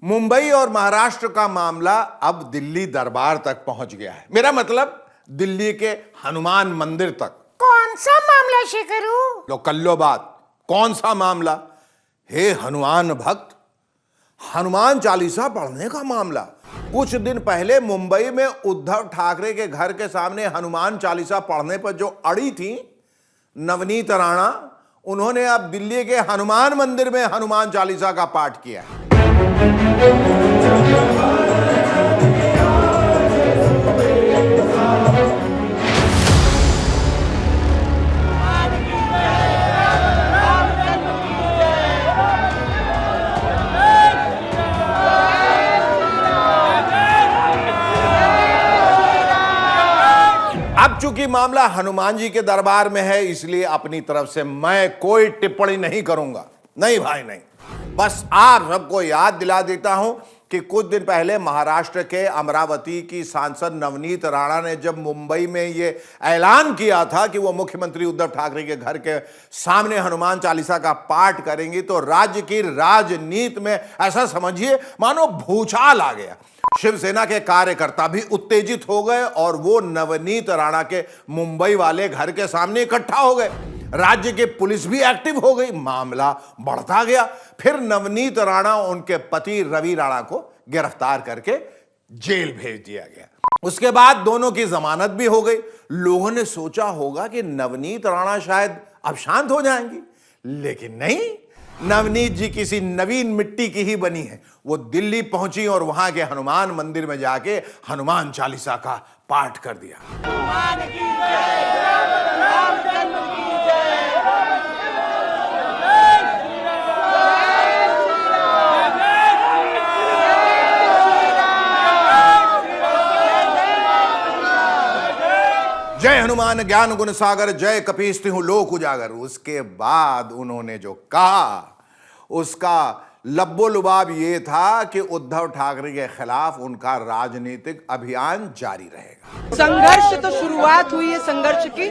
मुंबई और महाराष्ट्र का मामला अब दिल्ली दरबार तक पहुंच गया है। मेरा मतलब दिल्ली के हनुमान मंदिर तक। कौन सा मामला शेखरू? लो कर लो बात, कौन सा मामला? हे हनुमान भक्त, हनुमान चालीसा पढ़ने का मामला। कुछ दिन पहले मुंबई में उद्धव ठाकरे के घर के सामने हनुमान चालीसा पढ़ने पर जो अड़ी थी नवनीत राणा, उन्होंने अब दिल्ली के हनुमान मंदिर में हनुमान चालीसा का पाठ किया है। अब चूंकि मामला हनुमान जी के दरबार में है, इसलिए अपनी तरफ से मैं कोई टिप्पणी नहीं करूंगा। नहीं भाई नहीं, बस आप सबको याद दिला देता हूं कि कुछ दिन पहले महाराष्ट्र के अमरावती की सांसद नवनीत राणा ने जब मुंबई में यह ऐलान किया था कि वो मुख्यमंत्री उद्धव ठाकरे के घर के सामने हनुमान चालीसा का पाठ करेंगी, तो राज्य की राजनीति में ऐसा समझिए मानो भूचाल आ गया। शिवसेना के कार्यकर्ता भी उत्तेजित हो गए और वो नवनीत राणा के मुंबई वाले घर के सामने इकट्ठा हो गए। राज्य की पुलिस भी एक्टिव हो गई, मामला बढ़ता गया। फिर नवनीत राणा उनके पति रवि राणा को गिरफ्तार करके जेल भेज दिया गया। उसके बाद दोनों की जमानत भी हो गई। लोगों ने सोचा होगा कि नवनीत राणा शायद अब शांत हो जाएंगी, लेकिन नहीं, नवनीत जी किसी नवीन मिट्टी की ही बनी है। वो दिल्ली पहुंची और वहां के हनुमान मंदिर में जाके हनुमान चालीसा का पाठ कर दिया। जय हनुमान ज्ञान गुण सागर, जय कपीस तिहुँ लोक उजागर। उसके बाद उन्होंने जो कहा उसका लब्बो लुबाब ये था कि उद्धव ठाकरे के खिलाफ उनका राजनीतिक अभियान जारी रहेगा। संघर्ष तो शुरुआत हुई है संघर्ष की,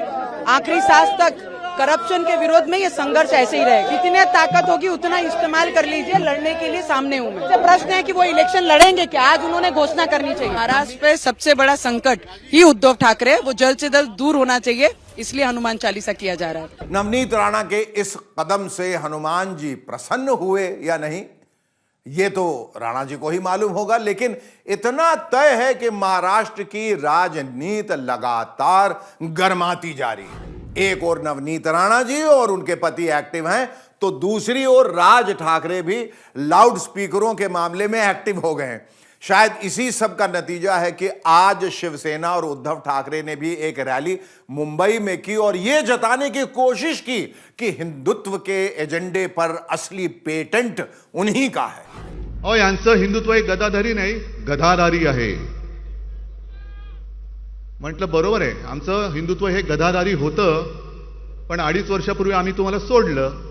आखिरी सांस तक करप्शन के विरोध में ये संघर्ष ऐसे ही रहेगा। जितने ताकत होगी उतना इस्तेमाल कर लीजिए, लड़ने के लिए सामने हूं मैं। प्रश्न है कि वो इलेक्शन लड़ेंगे क्या? आज उन्होंने घोषणा करनी चाहिए। महाराष्ट्र पे सबसे बड़ा संकट ही उद्धव ठाकरे, वो जल्द से जल्द दूर होना चाहिए, इसलिए हनुमान चालीसा किया जा रहा है। नवनीत राणा के इस कदम से हनुमान जी प्रसन्न हुए या नहीं, ये तो राणा जी को ही मालूम होगा, लेकिन इतना तय है कि महाराष्ट्र की राजनीति लगातार गर्माती जा रही है। एक और नवनीत राणा जी और उनके पति एक्टिव हैं, तो दूसरी ओर राज ठाकरे भी लाउड स्पीकरों के मामले में एक्टिव हो गए हैं। शायद इसी सब का नतीजा है कि आज शिवसेना और उद्धव ठाकरे ने भी एक रैली मुंबई में की और यह जताने की कोशिश की कि हिंदुत्व के एजेंडे पर असली पेटेंट उन्हीं का है। और यांचं हिंदुत्व हे गदाधारी नाही, गधाधारी आहे। म्हटलं बरोबर आहे, आमचं हिंदुत्व हे गधाधारी होतं, पण 2.5 वर्षापूर्वी आम्ही तुम्हाला सोडलं।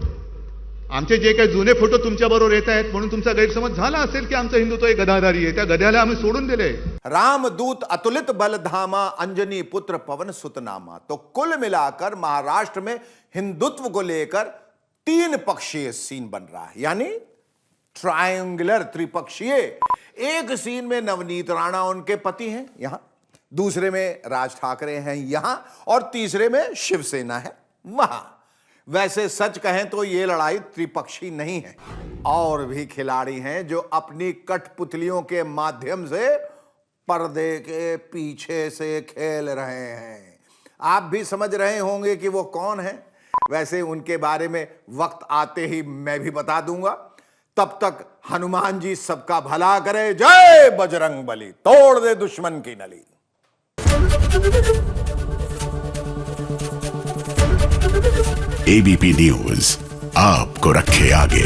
आमचे जे काही जुने फोटो तुमच्या बरोबर येत आहेत म्हणून तुमचा गैरसमज झाला असेल की आमचं हिंदुत्व हे गधाधारी आहे। त्या गध्याला आम्ही सोडून दिले। रामदूत अतुलित बलधामा, अंजनी पुत्र पवन सुतनामा। तो कुल मिलाकर महाराष्ट्र में हिंदुत्व को लेकर 3 पक्षीय सीन बन रहा है, यानी ट्रायंगुलर, त्रिपक्षीय। एक सीन में नवनीत राणा उनके पति हैं यहां, दूसरे में राज ठाकरे हैं यहां, और तीसरे में शिवसेना है वहां। वैसे सच कहें तो यह लड़ाई त्रिपक्षी नहीं है, और भी खिलाड़ी हैं जो अपनी कठपुतलियों के माध्यम से पर्दे के पीछे से खेल रहे हैं। आप भी समझ रहे होंगे कि वो कौन है। वैसे उनके बारे में वक्त आते ही मैं भी बता दूंगा। तब तक हनुमान जी सबका भला करे। जय बजरंग बली, तोड़ दे दुश्मन की नली। एबीपी न्यूज आपको रखे आगे।